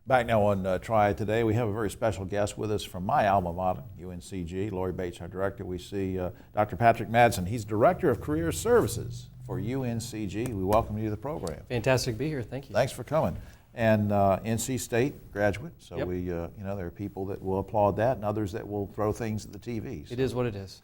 Back now on Triad Today, we have a very special guest with us from my alma mater, Uncg. Lori Bates, our director. We see Dr. Patrick Madsen. He's Director of Career Services for Uncg. We welcome you to the program. Fantastic to be here. Thank you. Thanks for coming. And NC State graduate, so Yep. we, there are people that will applaud that and others that will throw things at the TVs. It is what it is.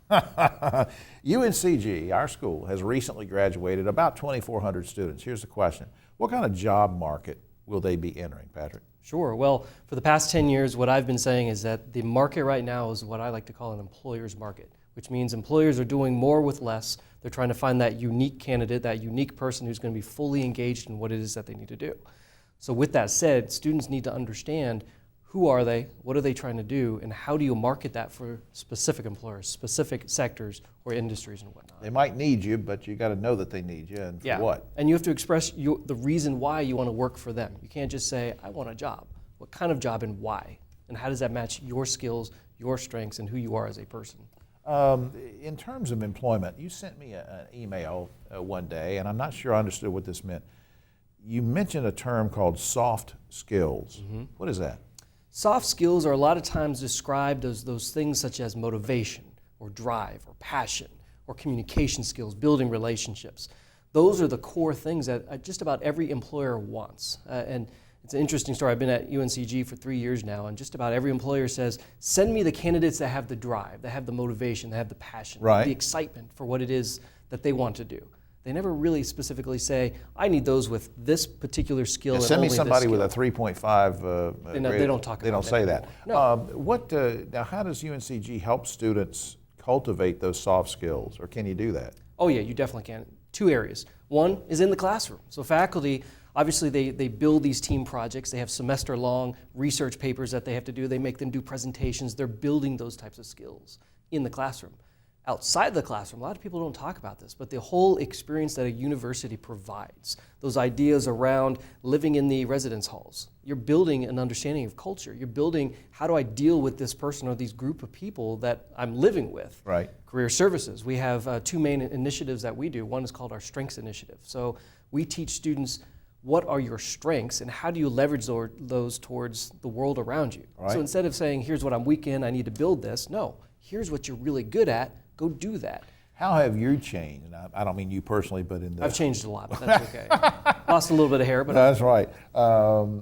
Uncg, our school, has recently graduated about 2,400 students. Here's the question. What kind of job market will they be entering, Patrick? Sure. Well, for the past 10 years, what I've been saying is that the market right now is what I like to call an employer's market, which means employers are doing more with less. They're trying to find that unique candidate, that unique person who's going to be fully engaged in what it is that they need to do. So with that said, students need to understand who are they, what are they trying to do, and how do you market that for specific employers, specific sectors or industries and whatnot. They might need you, but you got to know that they need you, and for what? And you have to express the reason why you want to work for them. You can't just say, I want a job. What kind of job and why? And how does that match your skills, your strengths, and who you are as a person? In terms of employment, you sent me an email one day, and I'm not sure I understood what this meant. You mentioned a term called soft skills. Mm-hmm. What is that? Soft skills are a lot of times described as those things such as motivation or drive or passion or communication skills, building relationships. Those are the core things that just about every employer wants. And it's an interesting story. I've been at UNCG for 3 years now, and just about every employer says, send me the candidates that have the drive, that have the motivation, that have the passion, right, the excitement for what it is that they want to do. They never really specifically say, I need those with this particular skill. Yeah, and send me only somebody this with skill. a 3.5 They don't talk about that. They don't say that. No. Now, how does UNCG help students cultivate those soft skills, or can you do that? Oh yeah, you definitely can. Two areas. One is in the classroom. So faculty, obviously they build these team projects. They have semester-long research papers that they have to do. They make them do presentations. They're building those types of skills in the classroom. Outside the classroom, a lot of people don't talk about this, but the whole experience that a university provides, those ideas around living in the residence halls, you're building an understanding of culture. You're building, how do I deal with this person or these group of people that I'm living with? Right. Career services. We have two main initiatives that we do. One is called our Strengths Initiative. So we teach students what are your strengths and how do you leverage those towards the world around you. Right. So instead of saying, here's what I'm weak in, I need to build this, no, here's what you're really good at, go do that. How have you changed? And I don't mean you personally, but in the... I've changed a lot, but that's okay. Lost a little bit of hair, but... That's right.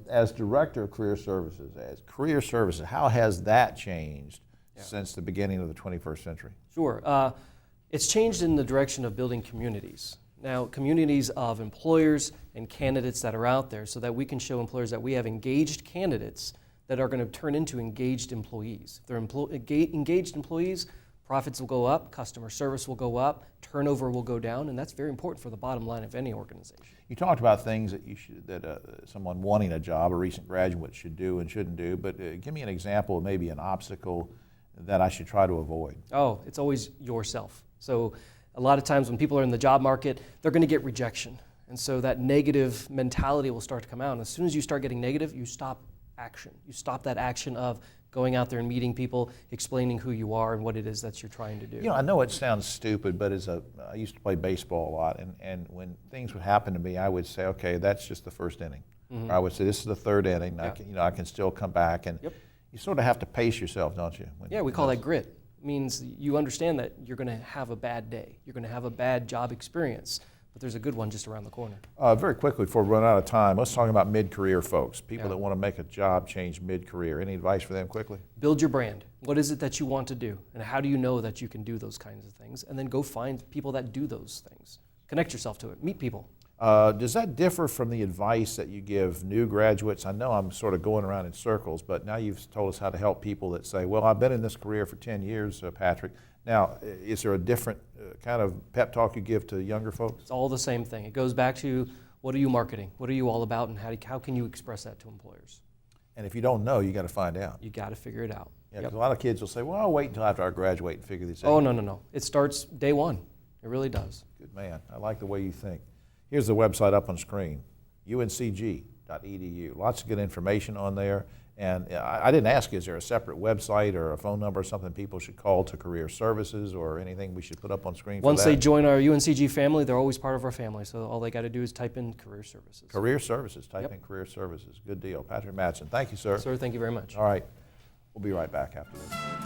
As Director of Career Services, how has that changed since the beginning of the 21st century? Sure. It's changed in the direction of building communities. Now, communities of employers and candidates that are out there so that we can show employers that we have engaged candidates that are going to turn into engaged employees. If they're engaged employees, profits will go up, customer service will go up, turnover will go down, and that's very important for the bottom line of any organization. You talked about things that someone wanting a job, a recent graduate, should do and shouldn't do, but give me an example of maybe an obstacle that I should try to avoid. Oh, it's always yourself. So a lot of times when people are in the job market, they're going to get rejection. And so that negative mentality will start to come out. And as soon as you start getting negative, you stop action. You stop that action of going out there and meeting people, explaining who you are and what it is that you're trying to do. You know, I know it sounds stupid, but I used to play baseball a lot, and when things would happen to me, I would say, okay, that's just the first inning. Mm-hmm. Or I would say, this is the third inning. Yeah. I can still come back, and you sort of have to pace yourself, don't you? We call that grit. It means you understand that you're going to have a bad day. You're going to have a bad job experience. But there's a good one just around the corner. Very quickly, before we run out of time, let's talk about mid-career folks, people that want to make a job change mid-career. Any advice for them quickly? Build your brand. What is it that you want to do? And how do you know that you can do those kinds of things? And then go find people that do those things. Connect yourself to it. Meet people. Does that differ from the advice that you give new graduates? I know I'm sort of going around in circles, but now you've told us how to help people that say, well, I've been in this career for 10 years, Patrick. Now, is there a different kind of pep talk you give to younger folks? It's all the same thing. It goes back to, what are you marketing? What are you all about, and how can you express that to employers? And if you don't know, you got to find out. You got to figure it out. Yeah, because a lot of kids will say, well, I'll wait until after I graduate and figure this out. Oh, no. It starts day one. It really does. Good man. I like the way you think. Here's the website up on screen, uncg.edu. Lots of good information on there. And I didn't ask, is there a separate website or a phone number or something people should call to career services or anything we should put up on screen for Once that? they join our UNCG family, they're always part of our family. So all they got to do is type in career services. Career services, type Yep. in career services. Good deal. Patrick Madsen, thank you, sir. Sir, thank you very much. All right, we'll be right back after this.